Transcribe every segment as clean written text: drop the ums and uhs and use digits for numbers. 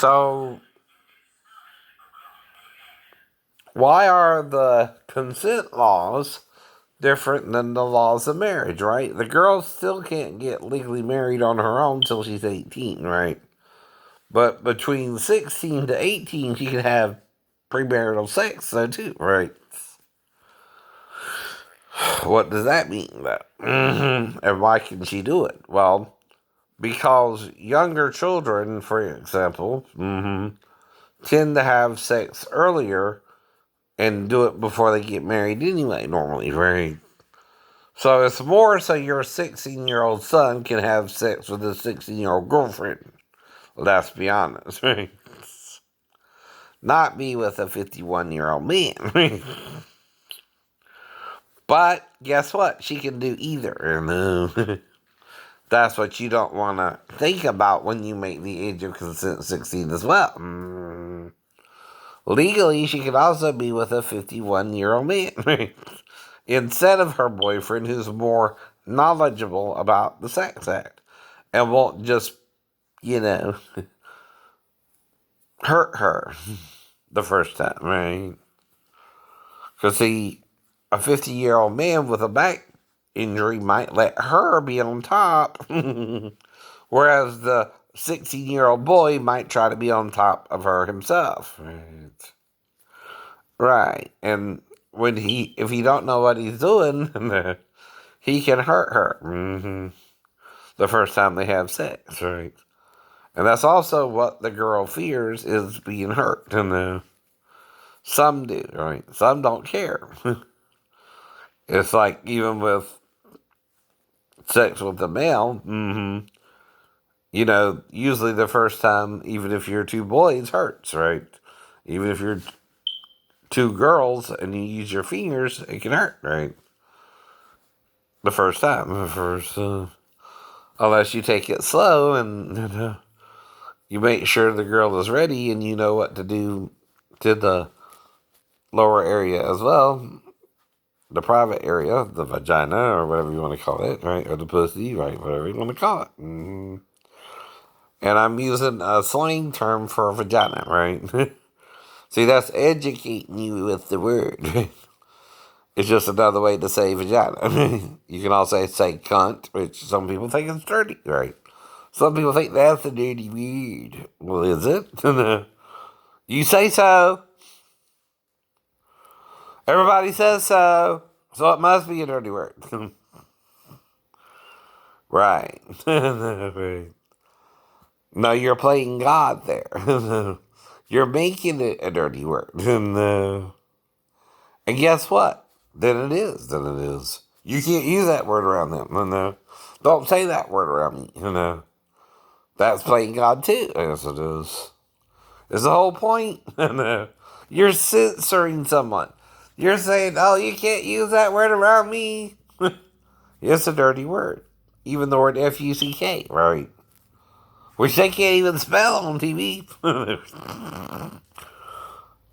So, why are the consent laws different than the laws of marriage, right? The girl still can't get legally married on her own till she's 18, right? But between 16 to 18, she can have premarital sex, so too, right? What does that mean, though? And why can she do it? Well, because younger children, for example, tend to have sex earlier and do it before they get married anyway, normally, right? So it's more so your 16-year-old son can have sex with his 16-year-old girlfriend. Let's be honest, right? Not be with a 51-year-old man. But guess what? She can do either. And that's what you don't want to think about when you make the age of consent 16 as well. Legally, she can also be with a 51-year-old man instead of her boyfriend who's more knowledgeable about the sex act and won't just, you know, hurt her the first time, right? Because, see, a 50-year-old man with a back injury might let her be on top, whereas the 16-year-old boy might try to be on top of her himself. Right. And if he don't know what he's doing, he can hurt her the first time they have sex, right? And that's also what the girl fears is being hurt. And some do, right? Some don't care. It's like even with sex with a male, usually the first time, even if you're two boys, hurts, right? Even if you're two girls and you use your fingers, it can hurt, right? The first time, unless you take it slow and you make sure the girl is ready and you know what to do to the lower area as well, the private area, the vagina or whatever you want to call it, right, or the pussy, right, whatever you want to call it. And I'm using a slang term for vagina, right? See, that's educating you with the word. It's just another way to say vagina. You can also say cunt, which some people think is dirty, right? Some people think that's a dirty word. Well, is it? You say so. Everybody says so. So it must be a dirty word. Right. No, you're playing God there. You're making it a dirty word. And guess what? Then it is. Then it is. You can't use that word around them. Don't say that word around me. That's playing God too. Yes, it is. It's the whole point. You're censoring someone. You're saying, oh, you can't use that word around me. It's a dirty word. Even the word F-U-C-K, right? Which they can't even spell on TV.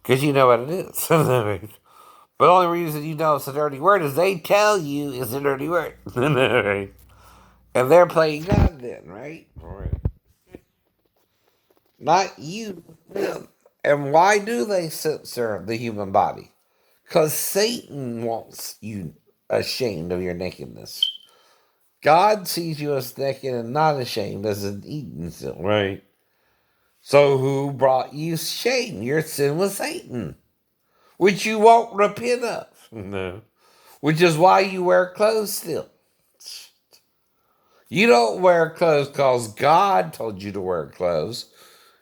Because you know what it is. But the only reason you know it's a dirty word is they tell you it's a dirty word. And they're playing God then, right? Right. Not you. Them. And why do they censor the human body? Because Satan wants you ashamed of your nakedness. God sees you as naked and not ashamed as an Eden still, right? So who brought you shame? Your sin was Satan, which you won't repent of. No. Which is why you wear clothes still. You don't wear clothes because God told you to wear clothes.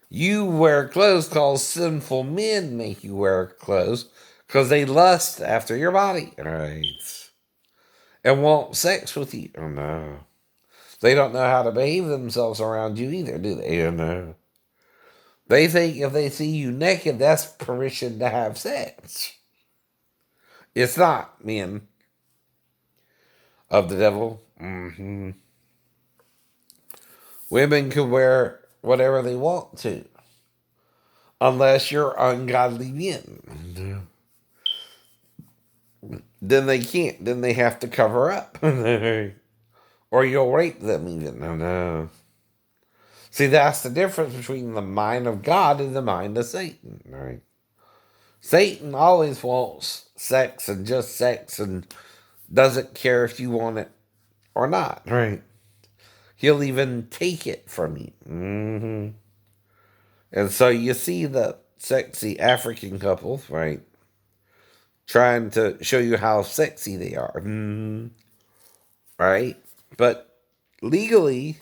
You wear clothes because sinful men make you wear clothes because they lust after your body. Right. And want sex with you. Oh, no. They don't know how to behave themselves around you either, do they? Oh, no. They think if they see you naked, that's permission to have sex. It's not, men of the devil. Women can wear whatever they want to, unless you're ungodly men. Then they can't. Then they have to cover up. Or you'll rape them even. Oh, no. See, that's the difference between the mind of God and the mind of Satan, right? Satan always wants sex and just sex and doesn't care if you want it or not, right? He'll even take it from you. And so you see the sexy African couples, right? Trying to show you how sexy they are, right? But legally,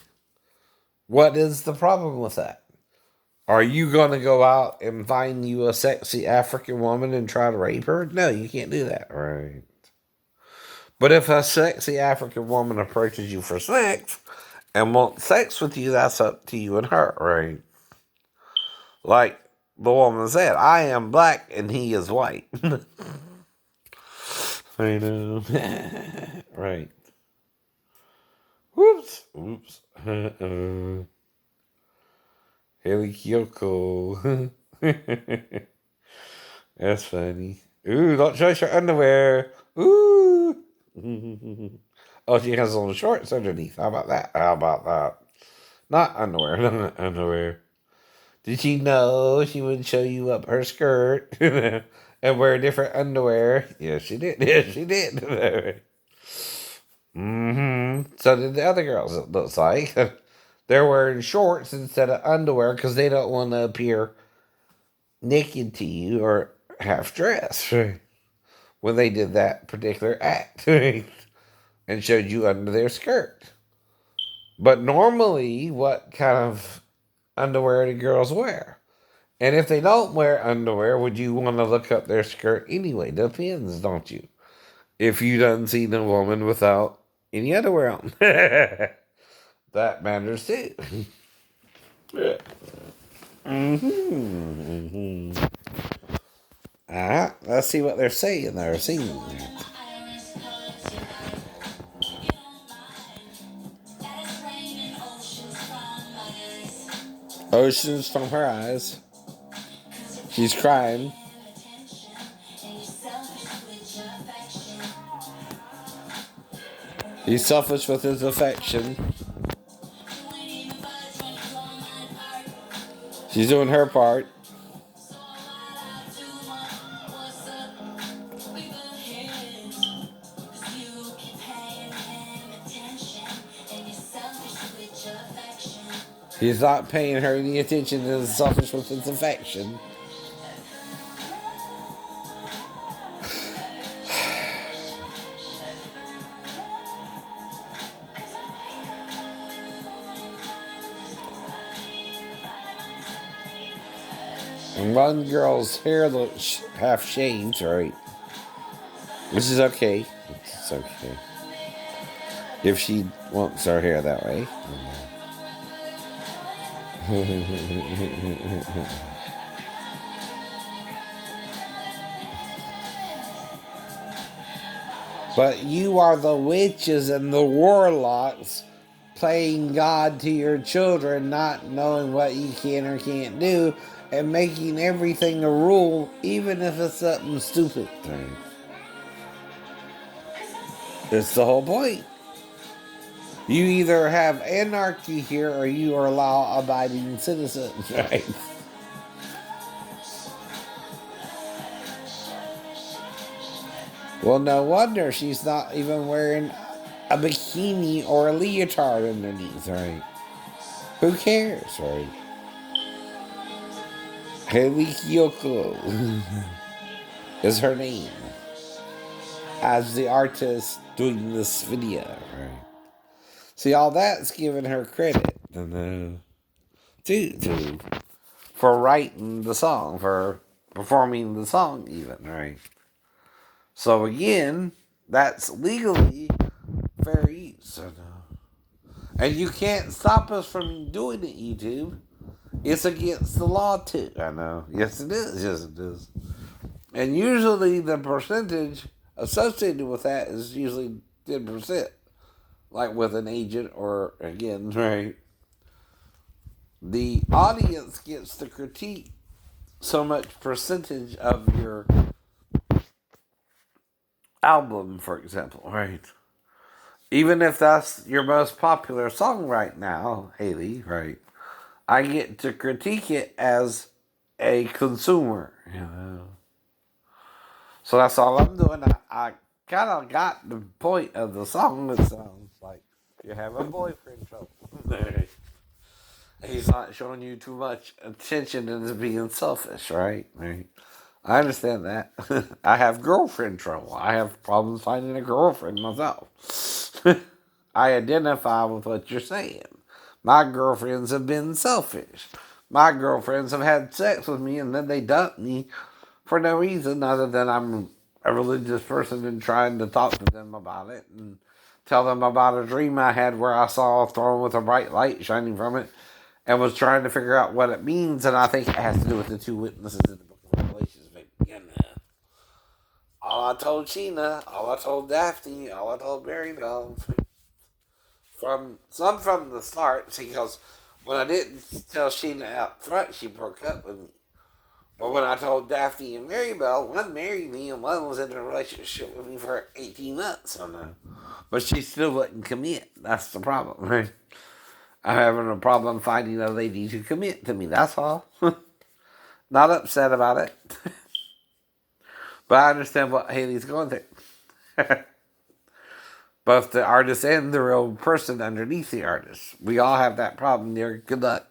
what is the problem with that? Are you going to go out and find you a sexy African woman and try to rape her? No, you can't do that, right? But if a sexy African woman approaches you for sex and wants sex with you, that's up to you and her, right? Like the woman said, I am black and he is white. I know. Right. Whoops. Oops. Haley Kyoko. That's funny. Ooh, don't choice your underwear. Ooh. Oh, she has on shorts underneath. How about that? How about that? Not underwear. Not underwear. Did she know she would show you up her skirt and wear different underwear? Yes, she did. Yes, she did. So did the other girls, it looks like. They're wearing shorts instead of underwear because they don't want to appear naked to you or half dressed when they did that particular act and showed you under their skirt. But normally, what kind of underwear do girls wear? And if they don't wear underwear, would you want to look up their skirt anyway? Depends, don't you? If you done seen a woman without any underwear on. That matters too. Alright, let's see what they're saying. They're singing. Oceans from her eyes. She's crying. He's selfish with his affection. She's doing her part. He's not paying her any attention and is selfish with his affection. And one girl's hair looks half shaved, right? Which is okay. It's okay. If she wants her hair that way. But you are the witches and the warlocks playing God to your children, not knowing what you can or can't do, and making everything a rule, even if it's something stupid. It's the whole point. You either have anarchy here or you are law-abiding citizens, right? Well, no wonder she's not even wearing a bikini or a leotard underneath, right? Who cares, right? Haley Kyoko is her name as the artist doing this video, right? See, all that's giving her credit to for writing the song, for performing the song, even, right? So again, that's legally fair use. And you can't stop us from doing it, YouTube. It's against the law too. I know. Yes, it is. Yes, it is. And usually the percentage associated with that is usually 10%. Like with an agent or, again, right? The audience gets to critique so much percentage of your album, for example, right? Even if that's your most popular song right now, Haley, right? I get to critique it as a consumer. So that's all I'm doing. I kind of got the point of the song. It sounds like you have a boyfriend trouble. He's not showing you too much attention and is being selfish, right? Right. I understand that. I have girlfriend trouble. I have problems finding a girlfriend myself. I identify with what you're saying. My girlfriends have been selfish. My girlfriends have had sex with me and then they dump me for no reason other than I'm a religious person and trying to talk to them about it and tell them about a dream I had where I saw a throne with a bright light shining from it and was trying to figure out what it means. And I think it has to do with the two witnesses in the book of Revelations. All I told Sheena, all I told Daphne, all I told Mary Bell, from the start, because when I didn't tell Sheena out front, she broke up with me. But when I told Daphne and Mary Bell, one married me and one was in a relationship with me for 18 months. So no. But she still wouldn't commit. That's the problem, right? I'm having a problem finding a lady to commit to me. That's all. Not upset about it. But I understand what Haley's going through. Both the artist and the real person underneath the artist. We all have that problem there. Good luck.